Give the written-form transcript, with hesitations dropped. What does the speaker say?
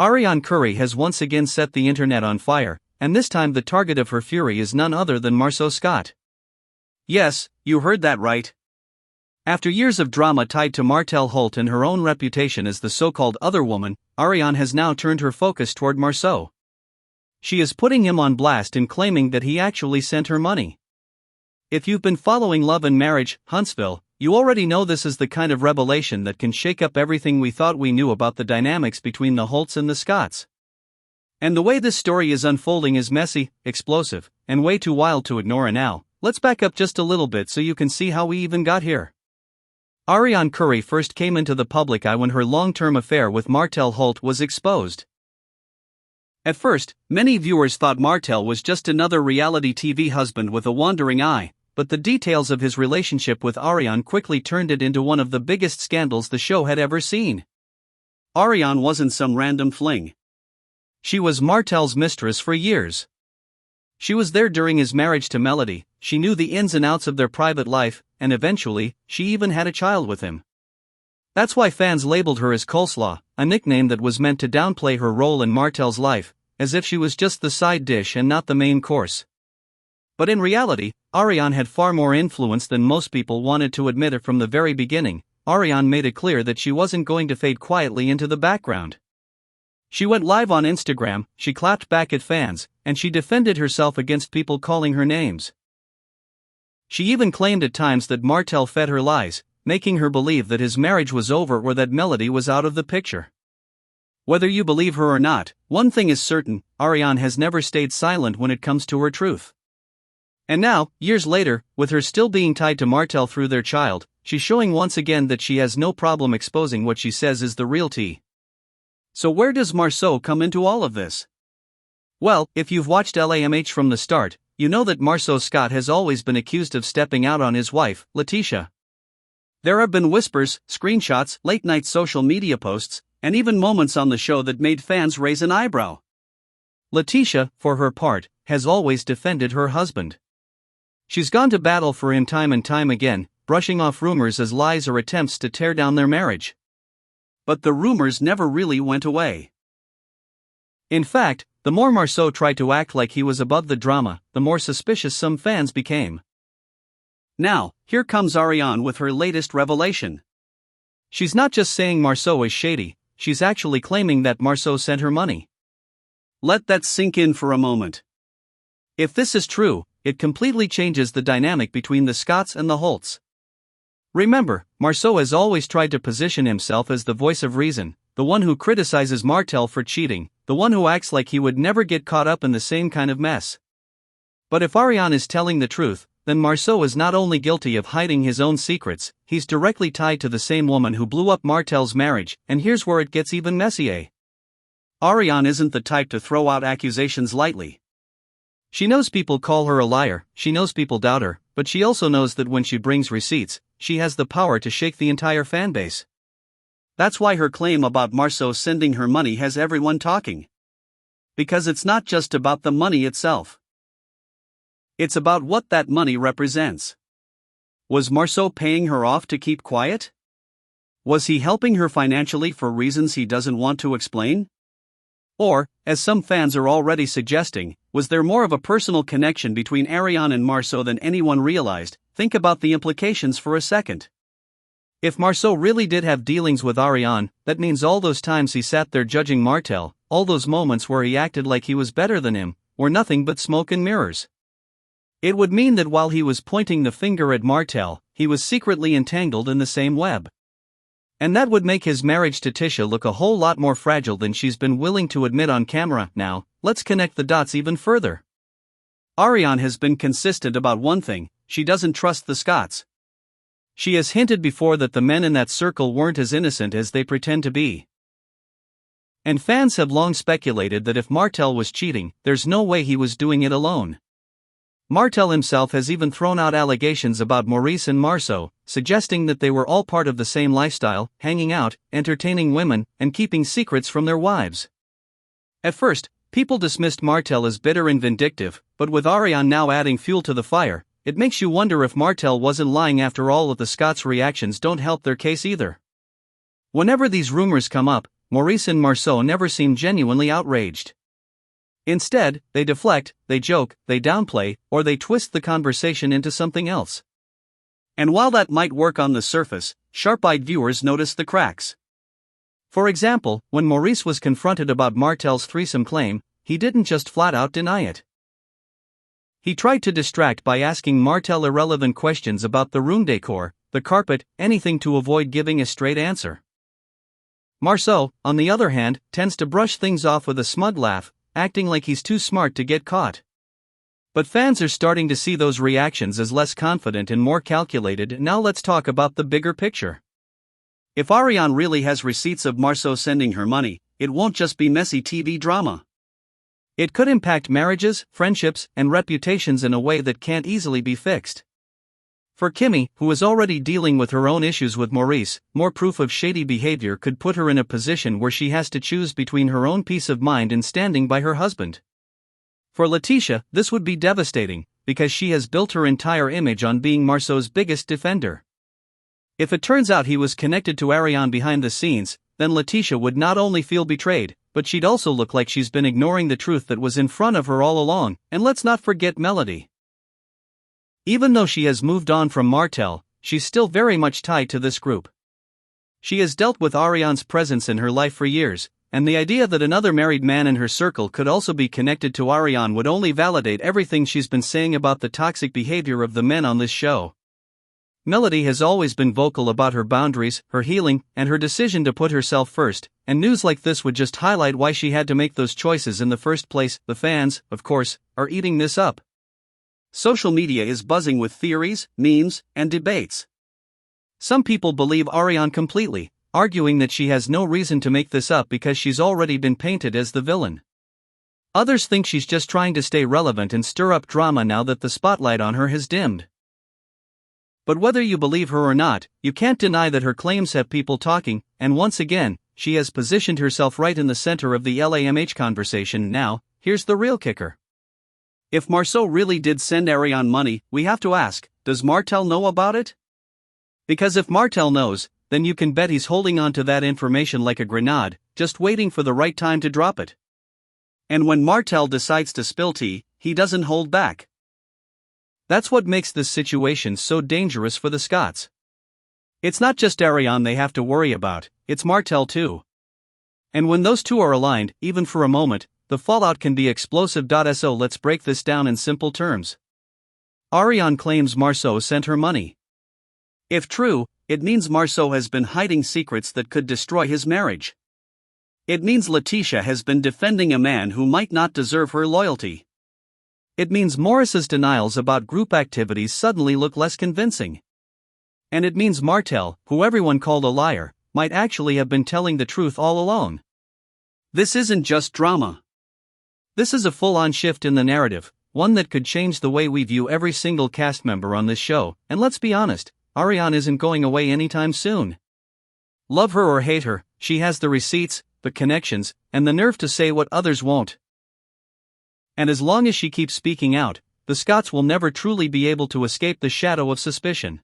Arionne Curry has once again set the internet on fire, and this time the target of her fury is none other than Marsau Scott. Yes, you heard that right. After years of drama tied to Martel Holt and her own reputation as the so-called other woman, Arionne has now turned her focus toward Marsau. She is putting him on blast in claiming that he actually sent her money. If you've been following Love and Marriage, Huntsville, you already know this is the kind of revelation that can shake up everything we thought we knew about the dynamics between the Holts and the Scotts. And the way this story is unfolding is messy, explosive, and way too wild to ignore. And now, let's back up just a little bit so you can see how we even got here. Arionne Curry first came into the public eye when her long-term affair with Martel Holt was exposed. At first, many viewers thought Martel was just another reality TV husband with a wandering eye, but the details of his relationship with Arionne quickly turned it into one of the biggest scandals the show had ever seen. Arionne wasn't some random fling. She was Martel's mistress for years. She was there during his marriage to Melody, she knew the ins and outs of their private life, and eventually, she even had a child with him. That's why fans labeled her as Coleslaw, a nickname that was meant to downplay her role in Martel's life, as if she was just the side dish and not the main course. But in reality, Arionne had far more influence than most people wanted to admit. From the very beginning, Arionne made it clear that she wasn't going to fade quietly into the background. She went live on Instagram, she clapped back at fans, and she defended herself against people calling her names. She even claimed at times that Martel fed her lies, making her believe that his marriage was over or that Melody was out of the picture. Whether you believe her or not, one thing is certain, Arionne has never stayed silent when it comes to her truth. And now, years later, with her still being tied to Martel through their child, she's showing once again that she has no problem exposing what she says is the real tea. So where does Marsau come into all of this? Well, if you've watched LAMH from the start, you know that Marsau Scott has always been accused of stepping out on his wife, Letitia. There have been whispers, screenshots, late-night social media posts, and even moments on the show that made fans raise an eyebrow. Letitia, for her part, has always defended her husband. She's gone to battle for him time and time again, brushing off rumors as lies or attempts to tear down their marriage. But the rumors never really went away. In fact, the more Marsau tried to act like he was above the drama, the more suspicious some fans became. Now, here comes Arionne with her latest revelation. She's not just saying Marsau is shady, she's actually claiming that Marsau sent her money. Let that sink in for a moment. If this is true, it completely changes the dynamic between the Scotts and the Holts. Remember, Marsau has always tried to position himself as the voice of reason, the one who criticizes Martel for cheating, the one who acts like he would never get caught up in the same kind of mess. But if Arionne is telling the truth, then Marsau is not only guilty of hiding his own secrets, he's directly tied to the same woman who blew up Martel's marriage, and here's where it gets even messier. Arionne isn't the type to throw out accusations lightly. She knows people call her a liar, she knows people doubt her, but she also knows that when she brings receipts, she has the power to shake the entire fanbase. That's why her claim about Marsau sending her money has everyone talking. Because it's not just about the money itself. It's about what that money represents. Was Marsau paying her off to keep quiet? Was he helping her financially for reasons he doesn't want to explain? Or, as some fans are already suggesting, was there more of a personal connection between Arionne and Marsau than anyone realized? Think about the implications for a second. If Marsau really did have dealings with Arionne, that means all those times he sat there judging Martel, all those moments where he acted like he was better than him, were nothing but smoke and mirrors. It would mean that while he was pointing the finger at Martel, he was secretly entangled in the same web. And that would make his marriage to Tisha look a whole lot more fragile than she's been willing to admit on camera. Now, let's connect the dots even further. Arionne has been consistent about one thing: she doesn't trust the Scotts. She has hinted before that the men in that circle weren't as innocent as they pretend to be. And fans have long speculated that if Martel was cheating, there's no way he was doing it alone. Martel himself has even thrown out allegations about Maurice and Marsau, suggesting that they were all part of the same lifestyle, hanging out, entertaining women, and keeping secrets from their wives. At first, people dismissed Martel as bitter and vindictive, but with Arionne now adding fuel to the fire, it makes you wonder if Martel wasn't lying after all. Of the Scotts' reactions don't help their case either. Whenever these rumors come up, Maurice and Marsau never seem genuinely outraged. Instead, they deflect, they joke, they downplay, or they twist the conversation into something else. And while that might work on the surface, sharp-eyed viewers notice the cracks. For example, when Maurice was confronted about Martel's threesome claim, he didn't just flat-out deny it. He tried to distract by asking Martel irrelevant questions about the room decor, the carpet, anything to avoid giving a straight answer. Marsau, on the other hand, tends to brush things off with a smug laugh, acting like he's too smart to get caught. But fans are starting to see those reactions as less confident and more calculated. Now let's talk about the bigger picture. If Arionne really has receipts of Marsau sending her money, it won't just be messy TV drama. It could impact marriages, friendships, and reputations in a way that can't easily be fixed. For Kimmy, who is already dealing with her own issues with Maurice, more proof of shady behavior could put her in a position where she has to choose between her own peace of mind and standing by her husband. For Letitia, this would be devastating, because she has built her entire image on being Marsau's biggest defender. If it turns out he was connected to Arionne behind the scenes, then Letitia would not only feel betrayed, but she'd also look like she's been ignoring the truth that was in front of her all along. And let's not forget Melody. Even though she has moved on from Martel, she's still very much tied to this group. She has dealt with Arionne's presence in her life for years, and the idea that another married man in her circle could also be connected to Arionne would only validate everything she's been saying about the toxic behavior of the men on this show. Melody has always been vocal about her boundaries, her healing, and her decision to put herself first, and news like this would just highlight why she had to make those choices in the first place. The fans, of course, are eating this up. Social media is buzzing with theories, memes, and debates. Some people believe Arionne completely, arguing that she has no reason to make this up because she's already been painted as the villain. Others think she's just trying to stay relevant and stir up drama now that the spotlight on her has dimmed. But whether you believe her or not, you can't deny that her claims have people talking, and once again, she has positioned herself right in the center of the LAMH conversation. Now, here's the real kicker. If Marsau really did send Arionne money, we have to ask, does Martel know about it? Because if Martel knows, then you can bet he's holding on to that information like a grenade, just waiting for the right time to drop it. And when Martel decides to spill tea, he doesn't hold back. That's what makes this situation so dangerous for the Scotts. It's not just Arionne they have to worry about, it's Martel too. And when those two are aligned, even for a moment, the fallout can be explosive. So let's break this down in simple terms. Arionne claims Marsau sent her money. If true, it means Marsau has been hiding secrets that could destroy his marriage. It means Letitia has been defending a man who might not deserve her loyalty. It means Maurice's denials about group activities suddenly look less convincing. And it means Martel, who everyone called a liar, might actually have been telling the truth all along. This isn't just drama. This is a full-on shift in the narrative, one that could change the way we view every single cast member on this show. And let's be honest, Arionne isn't going away anytime soon. Love her or hate her, she has the receipts, the connections, and the nerve to say what others won't. And as long as she keeps speaking out, the Scotts will never truly be able to escape the shadow of suspicion.